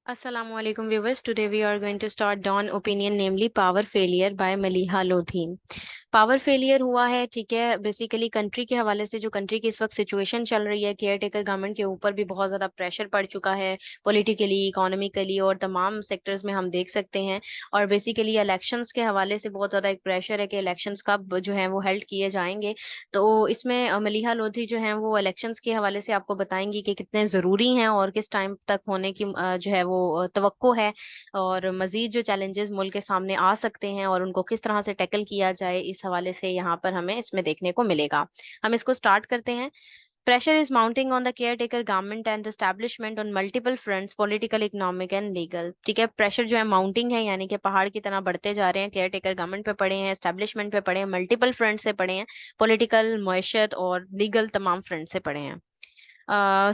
Assalamualaikum viewers. Today we are going to start Dawn opinion, namely power failure by Maliha Lothin. Power failure हुआ है, ठीक है। Basically country के हवाले से जो कंट्री की इस वक्त सिचुएशन चल रही है, केयर टेकर गवर्नमेंट के ऊपर भी बहुत ज्यादा प्रेशर पड़ चुका है, पॉलिटिकली, इकोनॉमिकली और तमाम सेक्टर्स में हम देख सकते हैं। और बेसिकली इलेक्शंस के हवाले से बहुत ज्यादा एक प्रेशर है कि इलेक्शंस कब जो है वो हेल्ड किए जाएंगे। तो इसमें मलिहा लोधी जो है वो इलेक्शंस के हवाले से आपको बताएंगी कि कितने जरूरी हैं और किस टाइम तक होने की जो है वो तवक्को है, और मजीद जो चैलेंजेस मुल्क के सामने आ सकते हैं और उनको किस तरह से टैकल किया जाए, इस हवाले से यहाँ पर हमें इसमें देखने को मिलेगा। हम इसको स्टार्ट करते हैं। Pressure is mounting on the caretaker government and the establishment on multiple fronts, political, economic and legal। ठीक है, प्रेशर जो है माउंटिंग है, यानी कि पहाड़ की तरह बढ़ते जा रहे हैं। केयर टेकर गवर्नमेंट पे पड़े हैं, एस्टेब्लिशमेंट पे पड़े हैं, मल्टीपल फ्रंट से पड़े हैं, पॉलिटिकल, मईशत और लीगल तमाम फ्रंट से पड़े हैं।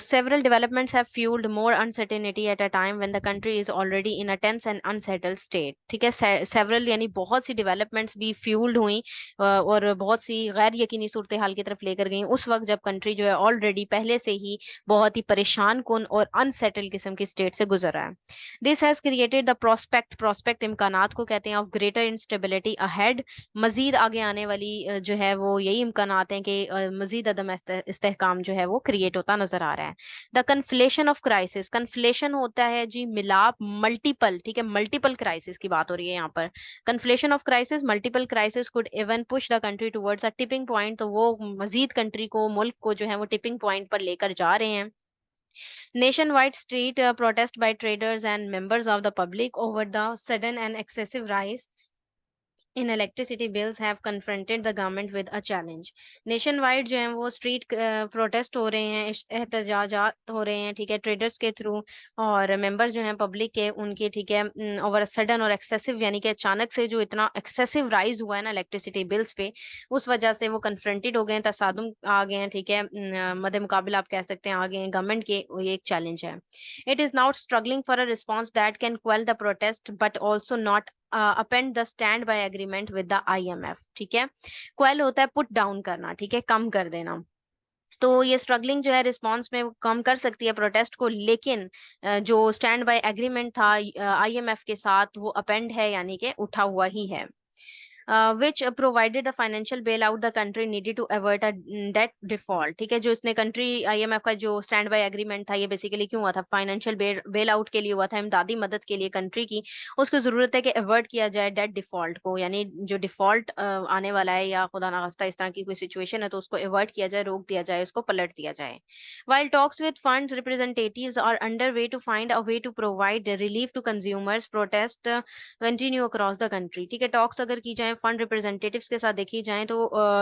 Several developments have fueled more uncertainty at a time when the country is already in a tense and unsettled state। ठीक है, several यानी बहुत सी developments भी fueled हुई और बहुत सी गैर यकीनी सूरत हाल की तरफ लेकर गई उस वक्त जब कंट्री जो है ऑलरेडी पहले से ही बहुत ही परेशान कुन और अनसेटल किस्म की स्टेट से गुजर रहा है। This has created the prospect इम्कानात को कहते हैं ऑफ ग्रेटर इंस्टेबिलिटी अहेड। मजीद आगे आने वाली जो है वो यही इम्कानात हैं कि मजीद अदम इस्तेहकाम जो है वो क्रिएट होता नजर आ रहा है। द कन्फ्लेशन ऑफ क्राइसिस, कन्फ्लेशन होता है जी मिलाप, मल्टीपल, ठीक है, मल्टीपल क्राइसिस की बात हो रही है यहाँ पर। Conflation of crisis, multiple crisis could even push the country towards a tipping point. तो वो मजीद कंट्री को, मुल्क को जो है वो टिपिंग पॉइंट पर लेकर जा रहे हैं। Nationwide street protest by traders and members of the public over the sudden and excessive rise in electricity bills have confronted the government with a challenge. Nation wide जो है वो स्ट्रीट प्रोटेस्ट हो रहे हैं, एहतजाजात हो रहे हैं, ठीक है, ट्रेडर्स के थ्रू और मेंबर्स जो हैं पब्लिक के उनके, ठीक है, ओवर सडन और एक्सेसिव, यानी कि अचानक से जो इतना एक्सेसिव राइज हुआ है ना इलेक्ट्रिसिटी बिल्स पे, उस वजह से वो कन्फ्रंटेड हो गए हैं, तसादुम आ गए हैं, ठीक है, मद्दे मुकाबला आप कह सकते हैं आ गए हैं गवर्नमेंट के। ये एक चैलेंज है। It is now struggling for a response that can quail the protest but also not append the stand by agreement with the IMF. ठीक है, क्वेल होता है पुट डाउन करना, ठीक है, कम कर देना। तो ये स्ट्रगलिंग जो है रिस्पांस में वो कम कर सकती है प्रोटेस्ट को, लेकिन जो स्टैंड बाय एग्रीमेंट था आईएमएफ के साथ वो अपेंड है, यानी कि उठा हुआ ही है। which provided the financial bailout the country needed to avert a debt default। ठीक है, जो इसने कंट्री आईएमएफ का जो स्टैंड बाय एग्रीमेंट था, ये बेसिकली क्यों हुआ था? फाइनेंशियल बेल आउट के लिए हुआ था, इमदादी मदद के लिए कंट्री की। उसको जरूरत है कि अवर्ट किया जाए डेट डिफॉल्ट को, यानी जो डिफॉल्ट आने वाला है या खुदा ना खास्ता इस तरह की कोई सिचुएशन है तो उसको अवर्ट किया जाए, रोक दिया जाए, उसको पलट दिया जाए। while talks with funds representatives are underway to find a way to provide relief to consumers, protest continue across the country. ठीक है, टॉक्स अगर की जाए फंड रिप्रेजेंटेटिव्स के साथ देखी जाए तो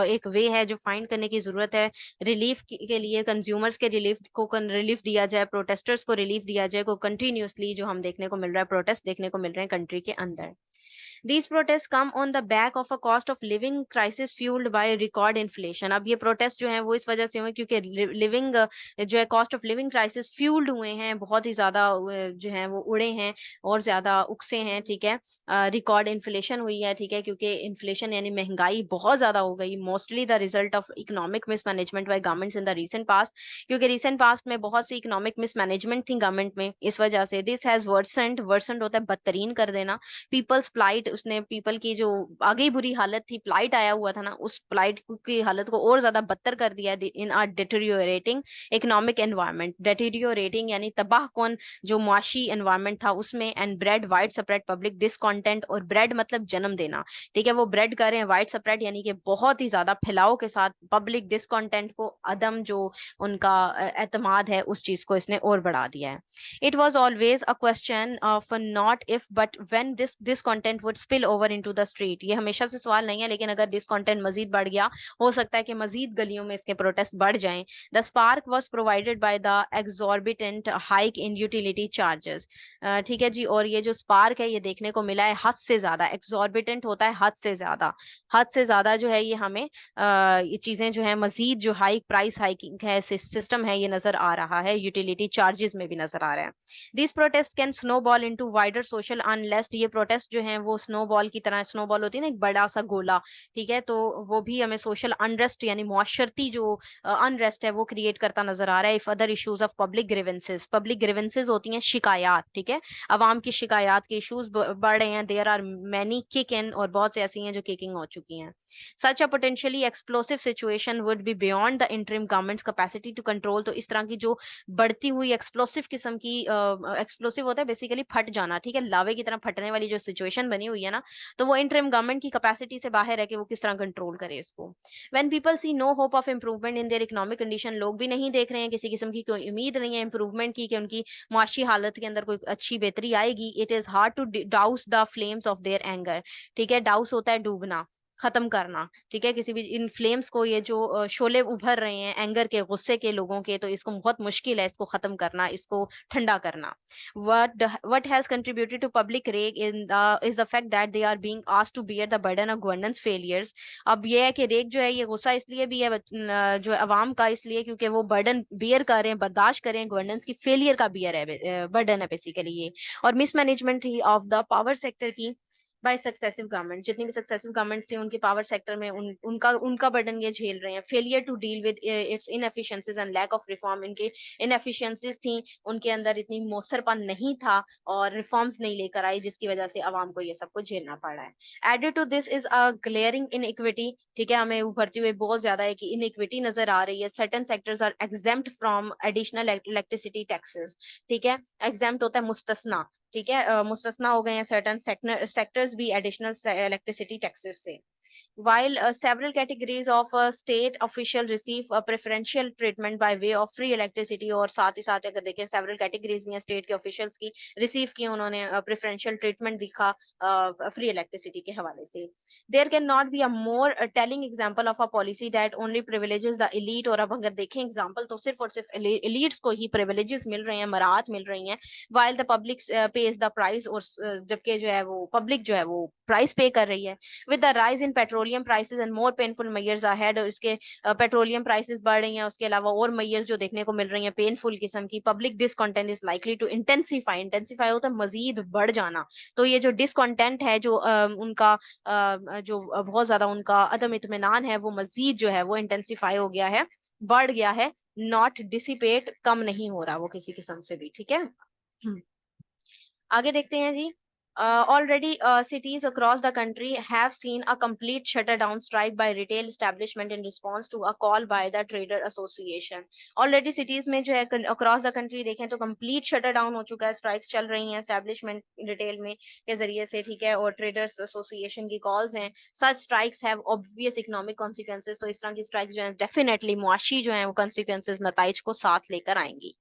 एक वे है जो फाइंड करने की जरूरत है रिलीफ के लिए, कंज्यूमर्स के रिलीफ दिया जाए, प्रोटेस्टर्स को रिलीफ दिया जाए, को कंटिन्यूसली जो हम देखने को मिल रहा है, प्रोटेस्ट देखने को मिल रहे हैं कंट्री के अंदर। These protests come on the back of a cost of living crisis fueled by record inflation। अब ये प्रोटेस्ट जो है वो इस वजह से हुए क्योंकि लिविंग जो है cost of living crisis fuelled हुए हैं, बहुत ही ज्यादा जो है वो उड़े हैं और ज्यादा उकसे हैं। ठीक है, रिकॉर्ड इन्फ्लेशन हुई है, ठीक है, क्योंकि इन्फ्लेशन यानी महंगाई बहुत ज्यादा हो गई, mostly the result of economic mismanagement bye governments in the recent past. क्योंकि रीसेंट पास्ट में बहुत सी इकोनॉमिक मिसमैनेजमेंट थी गवर्नमेंट में, इस वजह से दिस हैज वर्सेंड होता है बदतरीन कर देना। पीपल्स प्लाइट, उसने पीपल की जो आगे ही बुरी हालत थी, प्लाइट आया हुआ था ना, उस प्लाइट की हालत को और ज्यादा बदतर कर दिया इन are deteriorating economic environment. Deteriorating यानी तबाह कौन जो मुआशी एनवायरनमेंट था उसमें, and bread wide spread public discontent. और ब्रेड मतलब जन्म देना, ठीक है, वो ब्रेड कर रहे हैं वाइड स्प्रेड यानी कि बहुत ही ज्यादा फैलाव के साथ पब्लिक डिसकंटेंट को, अदम जो उनका एतमाद है उस चीज को इसने और बढ़ा दिया है। It was always a question of not if but when this discontent would spill over into the street। ये हमेशा से सवाल नहीं है, लेकिन अगर discontent मजीद बढ़ गया, हो सकता है कि मजीद गलियों में इसके प्रोटेस्ट बढ़ जाएं। The spark was provided by the exorbitant hike in utility charges। ठीक है जी, और ये जो स्पार्क है ये देखने को मिला है हद से ज्यादा। exorbitant होता है हद से ज्यादा, हद से ज्यादा जो है ये हमें ये चीजें जो है मजीद जो प्राइस हाइकिंग है सिस्टम है ये नजर आ रहा है, यूटिलिटी चार्जेस में भी नजर आ रहा है। This protest can snowball into wider social unrest. ये प्रोटेस्ट जो है वो स्नोबॉल की तरह, स्नोबॉल होती है ना एक बड़ा सा गोला, ठीक है, तो वो भी हमें सोशल अनरेस्ट यानी मुआशरती जो अनरेस्ट है वो क्रिएट करता नजर आ रहा है। If other issues of public grievances होती हैं शिकायत, ठीक है, अवाम की शिकायत के इश्यूज बढ़ रहे हैं, there are many kick in, और बहुत से ऐसी हैं जो किकिंग हो चुकी हैं। Such a potentially explosive situation would be beyond the interim government's capacity to control. तो इस तरह की जो बढ़ती हुई एक्सप्लोसिव किस्म की, एक्सप्लोसिव होता है बेसिकली फट जाना, ठीक है, लावे की तरह फटने वाली जो सिचुएशन बनी हुई है ना, तो वो इंटरिम गवर्नमेंट की कैपेसिटी से बाहर है कि वो किस तरह कंट्रोल करे इसको। When people see no hope of improvement in their economic condition, लोग भी नहीं देख रहे हैं किसी किस्म की कोई उम्मीद नहीं है इंप्रूवमेंट की कि उनकी मुआशी हालत के अंदर कोई अच्छी बेहतरी आएगी। It is hard to douse the flames of their anger, ठीक है, डाउस होता है डूबना, खत्म करना, ठीक है, किसी भी इन फ्लेम्स को, ये जो शोले उभर रहे हैं एंगर के, गुस्से के लोगों के, तो इसको बहुत मुश्किल है इसको खत्म करना, इसको ठंडा करना। what has contributed to public rage in the is the fact that they are being asked to bear the burden of governance failures। अब ये है कि रेग जो है ये गुस्सा इसलिए भी है जो अवाम का, इसलिए क्योंकि वो बर्डन बियर कर रहे हैं, बर्दाश्त कर रहे हैं गवर्नेंस की फेलियर का बियर है, बर्डन है बेसिकली ये, और mismanagement he of the power sector की बाय सक्सेसिव गवर्नमेंट। जितनी भी सक्सेसिव गवर्नमेंट्स थी उनके पावर सेक्टर में उनका बर्डन ये झेल रहे हैं। Failure to deal with its inefficiencies and lack of reform, इनके इनएफिशिएंसीज थी, उनके अंदर इतनी मौसरपन नहीं था और रिफॉर्म्स नहीं लेकर आई, जिसकी वजह से अवाम को ये सब कुछ झेलना पड़ रहा है। Added to this is a glaring inequity, ठीक है, हमें उभरती हुई बहुत ज्यादा है कि इनइक्विटी नजर आ रही है। Certain sectors are exempt from additional electricity taxes, ठीक है, एग्जेम्प्ट होता है मुस्तस्ना, ठीक है, मुस्तस्ना हो गए हैं सर्टेन सेक्टर्स भी एडिशनल इलेक्ट्रिसिटी टैक्सेस से। While several categories of state official receive preferential treatment by way of free electricity, और साथ ही साथ अगर देखें several categories भी हैं state के officials की, receive की उन्होंने preferential treatment दिखा free electricity के हवाले से। There cannot be a more telling example of a policy that only privileges the elite। और अब अगर देखें example तो सिर्फ और सिर्फ elites को ही privileges मिल रहे हैं, मराहत मिल रही हैं, while the public pays the price। और जबकि जो है वो public जो है वो price pay कर रही है। with the rise in petroleum prices and more painful measures ahead। और इसके पेट्रोलियम प्राइसेस बढ़ रही हैं, उसके अलावा और measures जो देखने को मिल रही हैं पेनफुल किस्म की, public discontent is likely to intensify होता है मजीद बढ़ जाना। तो ये जो डिसकंटेंट है, जो उनका जो बहुत ज्यादा उनका अदम इत्मीनान है, वो मजीद जो है वो इंटेंसिफाई हो गया है, बढ़ गया है, नॉट डिसिपेट, कम नहीं हो रहा वो किसी किस्म से भी, ठीक है। आगे देखते हैं जी। Already cities across the country have seen a complete shutdown strike by retail establishment in response to a call by the trader association। Already cities में जो है across the country देखें तो complete shutdown हो चुका है, strikes चल रही हैं establishment retail में के जरिए से, ठीक है, और traders association की calls हैं। Such strikes have obvious economic consequences। तो इस तरह की strikes जो है definitely मुआशी जो है वो consequences नताइज को साथ लेकर आएंगी।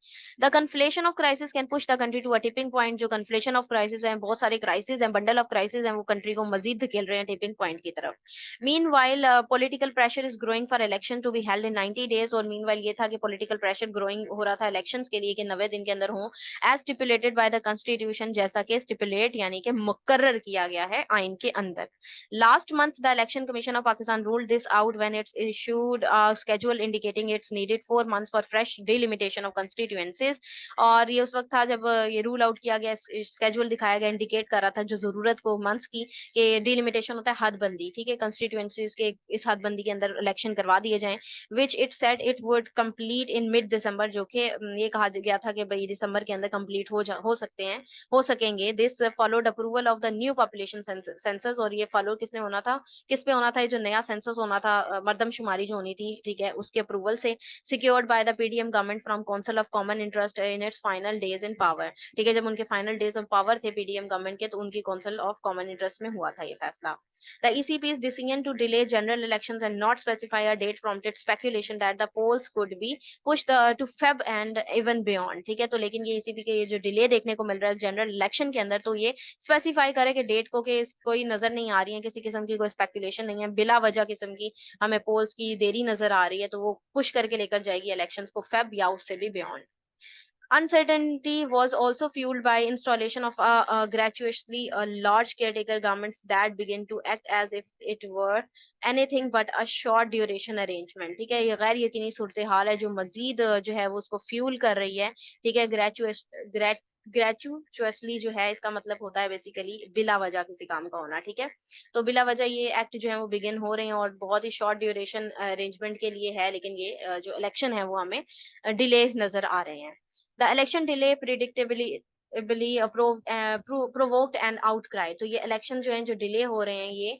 The conflation of crisis can push the country to a tipping point। जो conflation of crisis है, बहुत सारे crisis हैं, bundle of crisis हैं, वो country को मजीद धकेल रहे हैं tipping point की तरफ। Meanwhile, political pressure is growing for election to be held in 90 days। और meanwhile ये था कि political pressure growing हो रहा था elections के लिए कि 90 दिन के अंदर हो, as stipulated by the constitution, जैसा कि stipulate यानी कि मुकर्रर किया गया है आइन के अंदर। Last month, the Election Commission of Pakistan ruled this out when it's issued a schedule indicating it's needed 4 months for fresh delimitation of constituencies। और ये उस वक्त था जब ये रूल आउट किया गया, स्केड्यूल दिखाया गया, इंडिकेट कर रहा था जो जरूरत को मंथ्स की, कि डिलिमिटेशन होता है हदबंदी, ठीक है, कंस्टिट्यूएंसीज के इस हदबंदी के अंदर इलेक्शन करवा दिए जाएं, which it said it would complete in mid December. जो कि ये कहा गया था कि भाई दिसंबर के अंदर कंप्लीट हो सकते हैं, हो सकेंगे। This followed approval of the new population census. और ये फॉलो किसने होना था, किस पे होना था, ये जो नया सेंसस होना था, मर्दमशुमारी जो होनी थी, ठीक है, उसके अप्रूवल से, secured by the PDM government from council of common interest in its final days in power. ठीक है, जब उनके फाइनल डेज ऑफ पावर थे पीडीएम गवर्नमेंट के, तो उनकी काउंसिल ऑफ कॉमन इंटरेस्ट में हुआ था ये फैसला। The ECP's decision to delay general elections and not specify a date prompted speculation that the polls could be pushed to Feb and even beyond। ठीक है, तो लेकिन ये ईसीपी के ये जो डिले देखने को मिल रहा है जनरल इलेक्शन के अंदर, तो ये स्पेसिफाई करे कि डेट को के कोई नजर नहीं आ रही है, किसी किस्म की कोई स्पेकुलेशन नहीं है, बिला वजह किस्म की हमें पोल्स की देरी नजर आ रही है, तो वो पुश करके लेकर जाएगी इलेक्शंस को फेब या उससे भी beyond. Uncertainty was also fueled by installation of a gratuitously a large caretaker governments that begin to act as if it were anything but a short duration arrangement। ठीक है, ये गैर यकीनी सूरत हाल है जो मजीद जो है वो उसको फ्यूल कर रही है। ठीक है, ग्रेचुअसली जो है, इसका मतलब होता है बेसिकली बिला वजह किसी काम का होना, ठीक है। तो बिला वजह ये एक्ट जो है वो बिगिन हो रहे हैं और बहुत ही शॉर्ट ड्यूरेशन अरेंजमेंट के लिए है, लेकिन ये जो इलेक्शन है वो हमें डिले नजर आ रहे हैं। The election delay predictably provoked and outcry. तो ये इलेक्शन जो है जो डिले हो रहे हैं, ये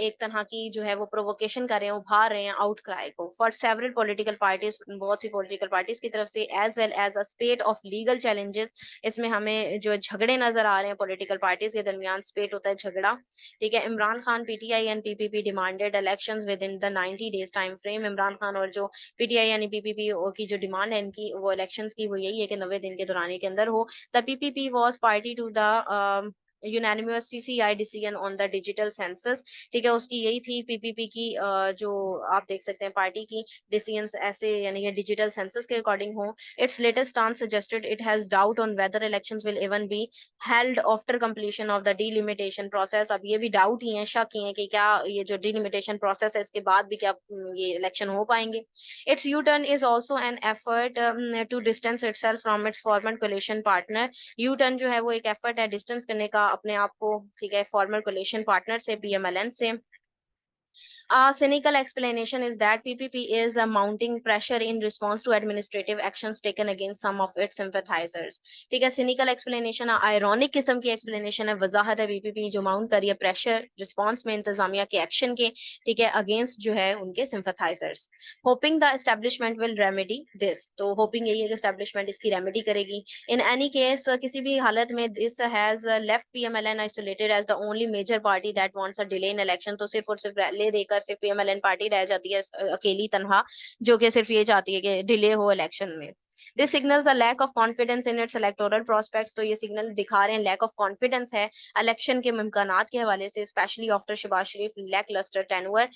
एक तरह की जो है वो प्रोवोकेशन कर रहे हैं, उभार रहे हैं आउटक्राई को फॉर सेवरल पॉलिटिकल पार्टीज, बहुत सी पॉलिटिकल पार्टीज की तरफ से, as well as a spate of legal challenges. इसमें हमें जो झगड़े नजर आ रहे हैं पॉलिटिकल पार्टीज के दरमियान, स्पेट होता है झगड़ा, ठीक है। Imran Khan, PTI and PPP demanded elections with in the 90 days time frame. Imran Khan और जो पीटीआई यानी पीपीपी की जो डिमांड है इनकी, वो इलेक्शंस की, वो यही है कि 90 दिन के दौरान के अंदर हो। The PPP was party to the unanimous CCI decision on the digital census, ठीक है। उसकी यही थी पीपीपी की, जो आप देख सकते हैं पार्टी की डिसीजंस ऐसे, यानी कि डिजिटल सेंसस के अकॉर्डिंग हो। It's latest stance suggested it has doubt on whether elections will even be held after completion of the delimitation process. अब ये भी डाउट ही है, शक ही है कि क्या ये जो डिलिमिटेशन प्रोसेस है इसके बाद भी क्या ये इलेक्शन हो पाएंगे। Its U turn is also an effort to distance itself from its former coalition partner. U turn जो है वो एक एफर्ट है डिस्टेंस करने का अपने आप को, ठीक है, फॉर्मर कोलिशन पार्टनर से, पीएमएलएन से। A cynical explanation is that PPP is mounting pressure in response to administrative actions taken against some of its sympathizers. ठीक है, cynical explanation, ironic किस्म की explanation है, वजाहत है पीपीपी जो माउंट कर रही है प्रेशर रिस्पॉन्स में इंतजामिया के एक्शन के, ठीक है, अगेंस्ट जो है उनके sympathizers. Hoping the establishment will remedy this. तो hoping यही है कि establishment इसकी रेमेडी करेगी. In any case, किसी भी हालत में this has left PMLN isolated as the only major party that wants a delay in election. तो सिर्फ और सिर्फ ले देकर सिर्फ पीएमएलएन पार्टी रह जाती है अकेली तनहा, जो कि सिर्फ ये चाहती है कि डिले हो इलेक्शन में। This signals a lack of confidence in its electoral prospects. तो ये सिग्नल दिखा रहे हैं लैक ऑफ कॉन्फिडेंस है इलेक्शन के इम्कानात के हवाले से, specially after Shehbaz Sharif lacklustre tenure.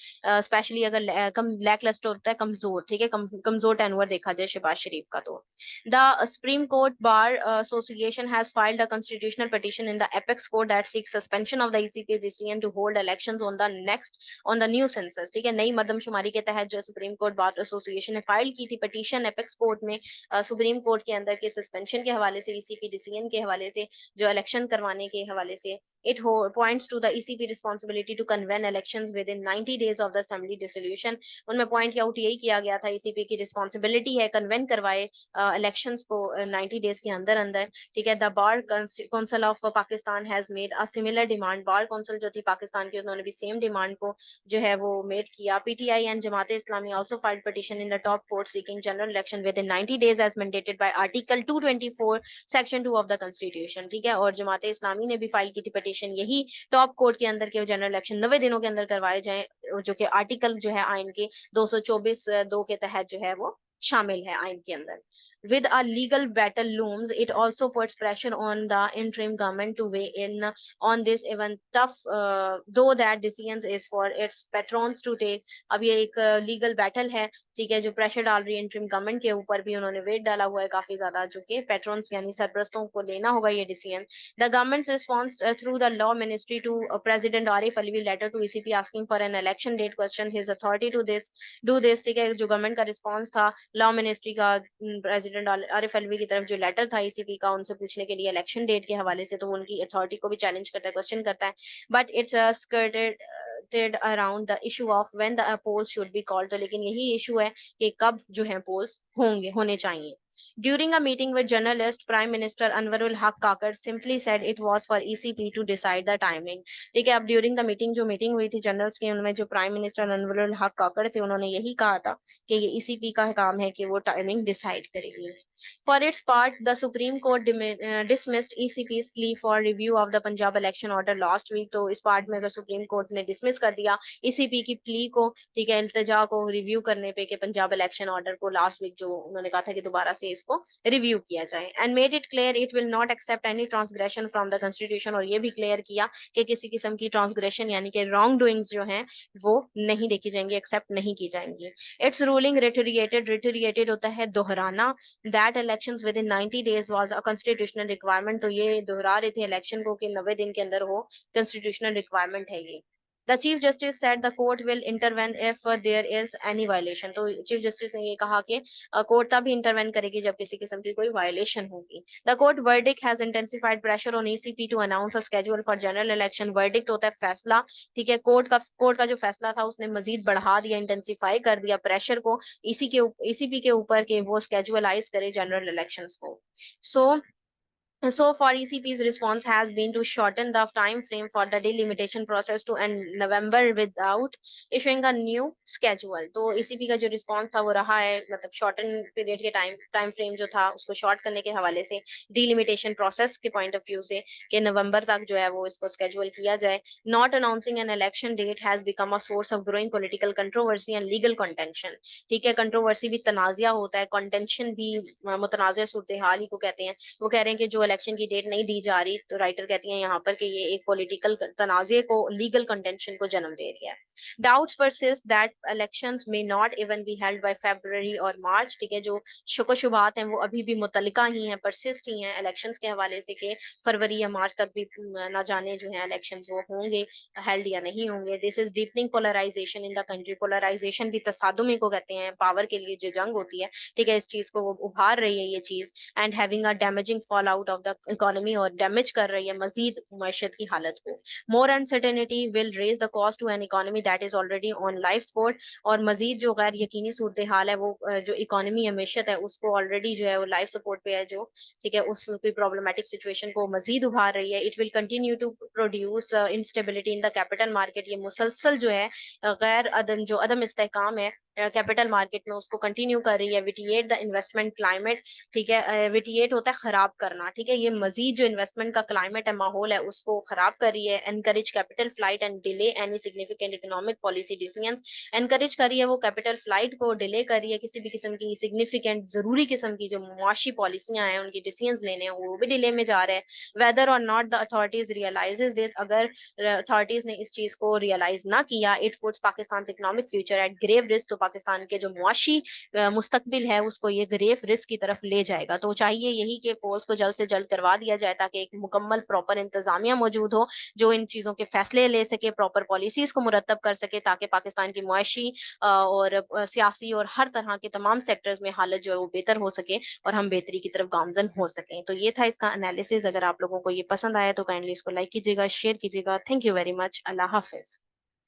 Specially अगर कम लैक लस्टर होता है, कमजोर, ठीक है, कमजोर टेन्योर देखा जाए शहबाज शरीफ का। तो the Supreme Court Bar Association has filed a constitutional petition in the apex court that seeks suspension of the ECP's decision to hold elections on the new census. ठीक है, नई मर्दमशुमारी के तहत जो सुप्रीम कोर्ट बार एसोसिएशन ने file की थी petition apex court में, सुप्रीम कोर्ट के अंदर के सस्पेंशन के हवाले से, ईसीपी डिसीजन के हवाले से, जो इलेक्शन करवाने के हवाले से। It points to the ECP responsibility to convene elections within 90 days of the assembly dissolution. उनमें पॉइंट आउट यही किया गया था, ईसीपी की रिस्पॉन्सिबिलिटी है कन्वेन करवाए इलेक्शंस को 90 डेज के अंदर अंदर, ठीक है। The bar council of Pakistan has made a similar demand. Bar council जो थी पाकिस्तान की, उन्होंने भी सेम डिमांड को जो है वो मेड किया। PTI and Jamaat Islami also filed petition in the top court seeking general election within 90 days as mandated by article 224 section 2 of the constitution, ठीक है। और जमात इस्लामी ने भी फाइल की थी पिटीशन यही टॉप कोर्ट के अंदर के जनरल इलेक्शन 90 दिनों के अंदर करवाए जाएं, जो कि आर्टिकल जो है आइन के 224 2 के तहत जो है वो शामिल है आइन के अंदर। With a legal battle looms, it also puts pressure on the interim government to weigh in on this even tough, though that decisions is for its patrons to take. अब ये एक लीगल बैटल है, ठीक है, जो pressure डाल रही है इंटरिम गवर्नमेंट के ऊपर भी, उन्होंने वेट डाला हुआ है काफी ज्यादा, जो कि पेट्रॉन्स यानी सरपरस्तों को लेना होगा ये decision. The government's response through the law ministry to president Arif Alvi letter to ECP asking for an election date question his authority to this do this, ठीक है। जो गवर्नमेंट का रिस्पॉन्स था लॉ मिनिस्ट्री का प्रेसिडेंट आरिफ अलवी की तरफ जो लेटर था ईसीपी का, उनसे पूछने के लिए इलेक्शन डेट के हवाले से, तो वो उनकी अथॉरिटी को भी चैलेंज करता है, क्वेश्चन करता है। But it's skirted around the issue of when the polls should be called। तो लेकिन यही इशू है कि कब जो है पोल्स होने चाहिए। During a meeting with journalist, Prime Minister Anwarul Haq Kakar simply said it was for ECP to decide the timing। ठीक है, अब ड्यूरिंग द मीटिंग, जो मीटिंग हुई थी जर्नल्स की, उनमें जो प्राइम मिनिस्टर अनवरुल हक काकड़ थे, उन्होंने यही कहा था कि ये ईसीपी का काम है कि वो टाइमिंग डिसाइड करेगी। For its part, the Supreme Court dismissed ECP's plea for review of the Punjab election order last week। तो इस पार्ट में अगर सुप्रीम कोर्ट ने डिसमिस कर दिया ईसीपी की प्ली को, ठीक है, इल्तिजा को रिव्यू करने पे कि पंजाब इलेक्शन ऑर्डर को लास्ट वीक जो उन्होंने कहा था कि दोबारा से इसको रिव्यू किया जाए, and made it clear it will not accept any transgression from the constitution. और ये भी क्लियर किया कि किसी किस्म की ट्रांसग्रेशन यानी कि रॉन्ग डूइंग्स जो हैं वो नहीं देखी जाएंगी, एक्सेप्ट नहीं की जाएंगी। इट्स रूलिंग रिटरीएटेड होता है दोहराना, that elections with in 90 days was a constitutional requirement. तो ये दोहरा रहे थे इलेक्शन को कि 90 दिन के अंदर हो, कॉन्स्टिट्यूशनल रिक्वायरमेंट है ये। The chief justice said the court will intervene if there is any violation. तो चीफ जस्टिस ने ये कहा कि कोर्ट तभी इंटरवेन करेगी जब किसी किस्म की कोई वायलेशन होगी। The court verdict has intensified pressure on ECP to announce a schedule for general election. Verdict होता है फैसला, ठीक है। कोर्ट का जो फैसला था उसने मजीद बढ़ा दिया, इंटेंसिफाई कर दिया प्रेशर को ईसीपी के ऊपर के वो स्केजुअलाइज करे जनरल इलेक्शंस को। सो So far, ECP's response has been to shorten the time frame for the delimitation process to end November without issuing a new schedule. तो ECP का जो response था वो रहा है, मतलब shorten period के time frame जो था उसको short करने के हवाले से, delimitation process के point of view से कि नवंबर तक जो है वो इसको schedule किया जाए। Not announcing an election date has become a source of growing political controversy and legal contention। ठीक है, controversy भी तनाज़ा होता है, contention भी मुतनाज़ सूरत हाल ही को कहते हैं। वो कह रहे हैं कि जो इलेक्शन की डेट नहीं दी जा रही, तो राइटर कहती हैं यहाँ पर कि ये एक पॉलिटिकल तनाज़े को, लीगल कंटेंशन को जन्म दे रही है। Doubts persist that elections may not even be held by February और मार्च। ठीक है, जो शुक-शुबात हैं वो अभी भी मुतल्लिका ही हैं, परसिस्ट ही हैं इलेक्शंस के हवाले से कि फरवरी या मार्च तक भी ना जाने जो है इलेक्शंस वो होंगे हेल्ड या नहीं होंगे। This is deepening polarisation in the country. Polarisation भी तसादुमी को कहते हैं, पावर के लिए जो जंग होती है, ठीक है, इस चीज को वो उभार रही है ये चीज। And having a damaging fall out of the economy, और डैमेज कर रही है मजीद मैशत की हालत को। More uncertainty will raise the cost to an economy that is already on life support. और मजीद जो गैर यकीनी सूरत हाल है वो जो इकोनॉमी है मैशत है उसको ऑलरेडी जो है वो लाइफ सपोर्ट पे है, जो ठीक है उसकी प्रॉब्लमैटिक सिचुएशन को मजीद उभार रही है। It will continue to produce instability in the capital market. ये मुसलसल जो है गैर अदम जो अदम इस्तेहकाम है कैपिटल मार्केट में उसको कंटिन्यू कर रही है। विटिएट द इन्वेस्टमेंट क्लाइमेट, ठीक है, विटिएट होता है खराब करना, ठीक है, ये मजीद जो इन्वेस्टमेंट का क्लाइमेट है, माहौल है, उसको खराब कर रही है। Encourage capital flight and delay any significant economic policy decisions. Encourage कर रही है वो कैपिटल फ्लाइट को, डिले कर रही है किसी भी किस्म की सिग्निफिकेंट जरूरी किस्म की जो मुआशी पॉलिसियां हैं उनकी डिसीजंस लेने हैं वो भी डिले में जा रहे हैं। वेदर और not the authorities realises this, अगर अथॉरिटीज ने इस चीज को रियलाइज ना किया, it puts Pakistan economic future at grave risk. तो पाकिस्तान के जो मुआशी मुस्तकबिल है उसको ये ग्रेव रिस्क की तरफ ले जाएगा। तो चाहिए यही कि पोल्स को जल्द से जल्द करवा दिया जाए ताकि एक मुकम्मल प्रॉपर इंतजामिया मौजूद हो जो इन चीजों के फैसले ले सके, प्रॉपर पॉलिसीज को मुरतब कर सके, ताकि पाकिस्तान की मुआशी और सियासी और हर तरह के तमाम सेक्टर्स में हालत जो है वो बेहतर हो सके और हम बेहतरी की तरफ गामजन हो सकें। तो ये था इसका एनालिसिस। अगर आप लोगों को ये पसंद आया तो काइंडली इसको लाइक कीजिएगा, शेयर कीजिएगा। Thank you very much. Allah Hafiz.